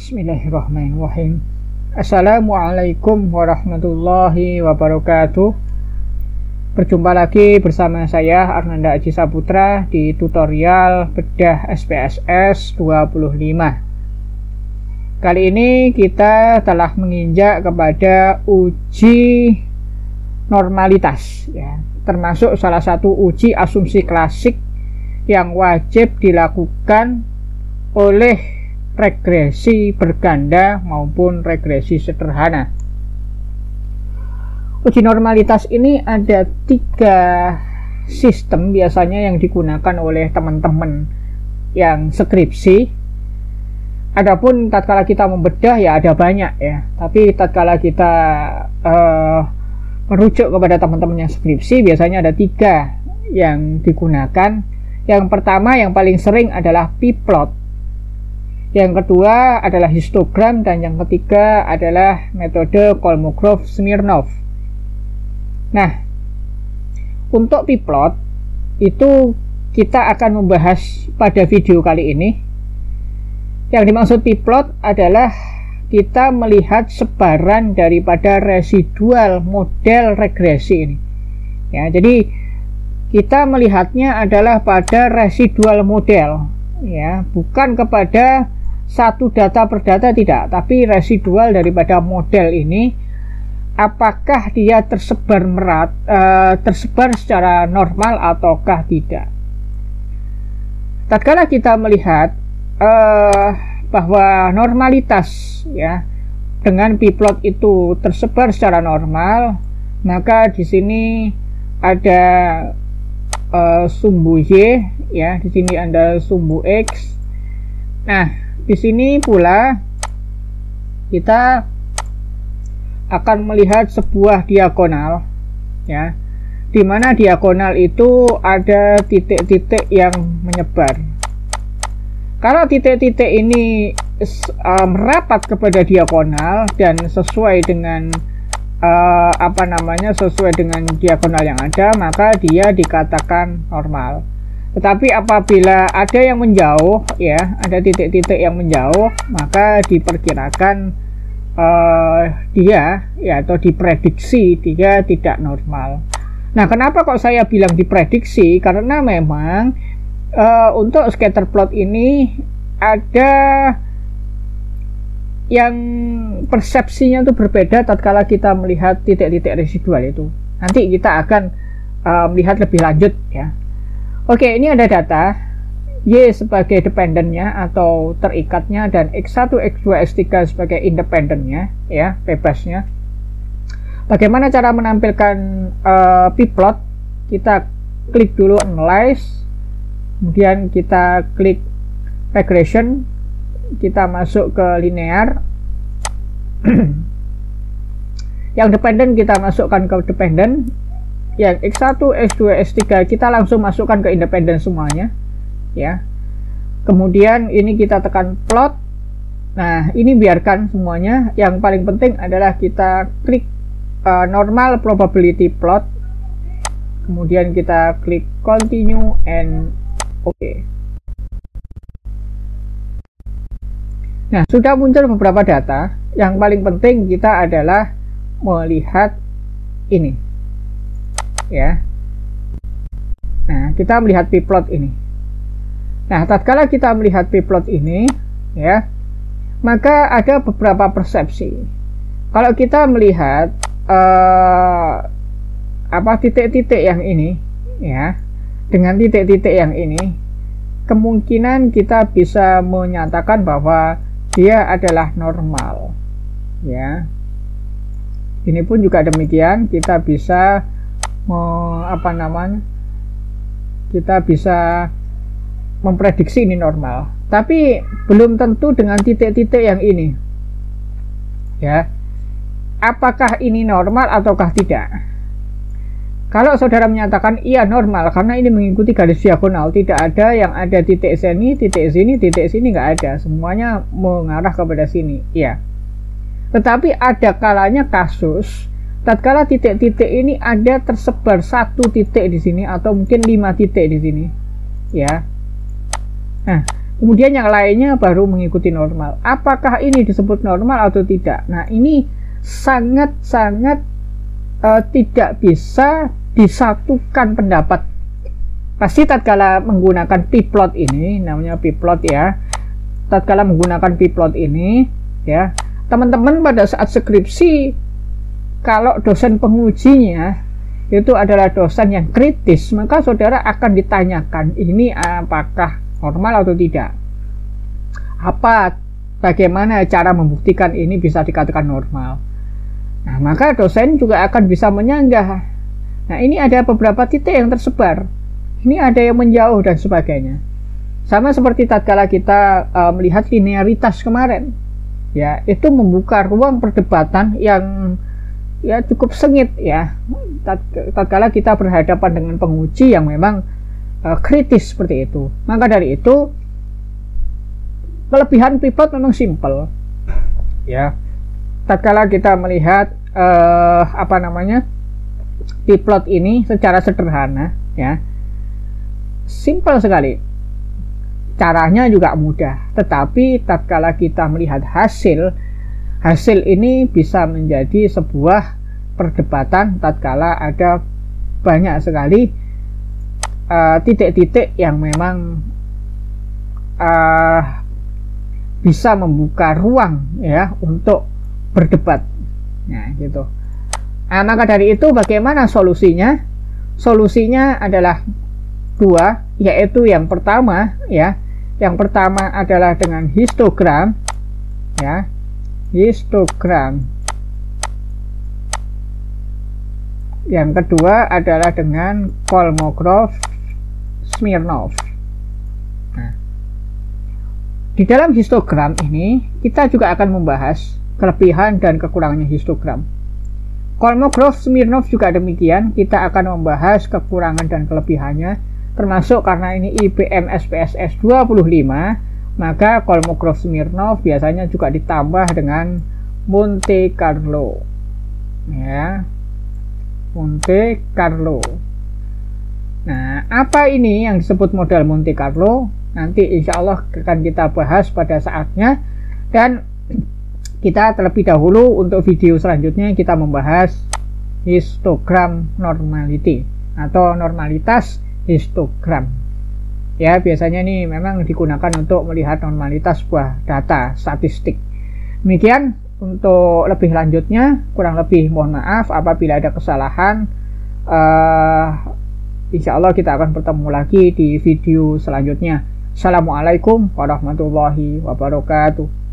Bismillahirrahmanirrahim. Assalamualaikum warahmatullahi wabarakatuh. Berjumpa lagi bersama saya Arnanda Aji Saputra di tutorial bedah SPSS 25. Kali ini kita telah menginjak kepada uji normalitas ya, termasuk salah satu uji asumsi klasik yang wajib dilakukan oleh regresi berganda maupun regresi sederhana. Uji normalitas ini ada 3 sistem biasanya yang digunakan oleh teman-teman yang skripsi. Adapun tatkala kita membedah ya ada banyak ya, tapi tatkala kita merujuk kepada teman-teman yang skripsi biasanya ada 3 yang digunakan. Yang pertama yang paling sering adalah p-plot. Yang kedua adalah histogram, dan yang ketiga adalah metode Kolmogorov-Smirnov. Nah, untuk p-plot itu kita akan membahas pada video kali ini. Yang dimaksud p-plot adalah kita melihat sebaran daripada residual model regresi ini. Ya, jadi kita melihatnya adalah pada residual model, ya, bukan kepada satu data per data, tidak, tapi residual daripada model ini, apakah dia tersebar tersebar secara normal ataukah tidak. Tatkala kita melihat bahwa normalitas ya dengan p-plot itu tersebar secara normal, maka di sini ada sumbu Y ya, di sini ada sumbu X. Nah, di sini pula kita akan melihat sebuah diagonal ya, di mana diagonal itu ada titik-titik yang menyebar. Kalau titik-titik ini merapat kepada diagonal dan sesuai dengan sesuai dengan diagonal yang ada, maka dia dikatakan normal. Tetapi apabila ada yang menjauh ya, ada titik-titik yang menjauh, maka diperkirakan dia ya, atau diprediksi dia tidak normal. Nah, kenapa kok saya bilang diprediksi? Karena memang untuk scatter plot ini ada yang persepsinya itu berbeda tatkala kita melihat titik-titik residual itu. Nanti kita akan melihat lebih lanjut ya. Oke, ini ada data Y sebagai dependennya atau terikatnya, dan X1, X2, X3 sebagai independennya ya, bebasnya. Bagaimana cara menampilkan p-plot? Kita klik dulu analyze, kemudian kita klik regression, kita masuk ke linear. Yang dependen kita masukkan ke dependen, yang X1, X2, X3 kita langsung masukkan ke independen semuanya ya. Kemudian ini kita tekan plot. Nah, ini biarkan semuanya. Yang paling penting adalah kita klik normal probability plot, kemudian kita klik continue and OK. Nah, sudah muncul beberapa data. Yang paling penting kita adalah melihat ini ya. Nah, kita melihat p-plot ini. Nah, tatkala kita melihat p-plot ini ya, maka ada beberapa persepsi. Kalau kita melihat titik-titik yang ini ya, dengan titik-titik yang ini, kemungkinan kita bisa menyatakan bahwa dia adalah normal ya. Ini pun juga demikian, kita bisa kita bisa memprediksi ini normal, tapi belum tentu dengan titik-titik yang ini ya. Apakah ini normal ataukah tidak? Kalau saudara menyatakan iya normal karena ini mengikuti garis diagonal, tidak ada yang ada titik sini, titik sini, titik sini, nggak ada, semuanya mengarah kepada sini ya. Tetapi ada kalanya kasus tatkala titik-titik ini ada tersebar 1 titik di sini atau mungkin 5 titik di sini ya. Nah, kemudian yang lainnya baru mengikuti normal. Apakah ini disebut normal atau tidak? Nah, ini sangat-sangat tidak bisa disatukan pendapat. Pasti tatkala menggunakan p-plot ini, namanya p-plot ya, tatkala menggunakan p-plot ini ya, teman-teman pada saat skripsi, kalau dosen pengujinya itu adalah dosen yang kritis, maka saudara akan ditanyakan ini apakah normal atau tidak, bagaimana cara membuktikan ini bisa dikatakan normal. Nah, maka dosen juga akan bisa menyanggah. Nah, ini ada beberapa titik yang tersebar, ini ada yang menjauh dan sebagainya. Sama seperti tatkala kita melihat linearitas kemarin ya, itu membuka ruang perdebatan yang ya cukup sengit ya, tatkala kita berhadapan dengan penguji yang memang kritis seperti itu. Maka dari itu kelebihan p-plot memang simple ya. Tatkala kita melihat p-plot ini secara sederhana ya, simple sekali, caranya juga mudah, tetapi tatkala kita melihat hasil ini bisa menjadi sebuah perdebatan tatkala ada banyak sekali titik-titik yang memang bisa membuka ruang ya untuk berdebat. Nah, gitu. Nah, maka dari itu bagaimana solusinya? Solusinya adalah dua, yaitu yang pertama ya. Yang pertama adalah dengan histogram ya. Histogram. Yang kedua adalah dengan Kolmogorov-Smirnov. Nah, di dalam histogram ini kita juga akan membahas kelebihan dan kekurangannya histogram. Kolmogorov-Smirnov juga demikian, kita akan membahas kekurangan dan kelebihannya, termasuk karena ini IBM SPSS 25, maka Kolmogorov-Smirnov biasanya juga ditambah dengan Monte Carlo ya, Monte Carlo. Nah, apa ini yang disebut model Monte Carlo? Nanti insya Allah akan kita bahas pada saatnya, dan kita terlebih dahulu untuk video selanjutnya kita membahas histogram normality atau normalitas histogram ya. Biasanya ini memang digunakan untuk melihat normalitas sebuah data statistik. Demikian untuk lebih lanjutnya, kurang lebih mohon maaf apabila ada kesalahan. Insya Allah kita akan bertemu lagi di video selanjutnya. Assalamualaikum warahmatullahi wabarakatuh.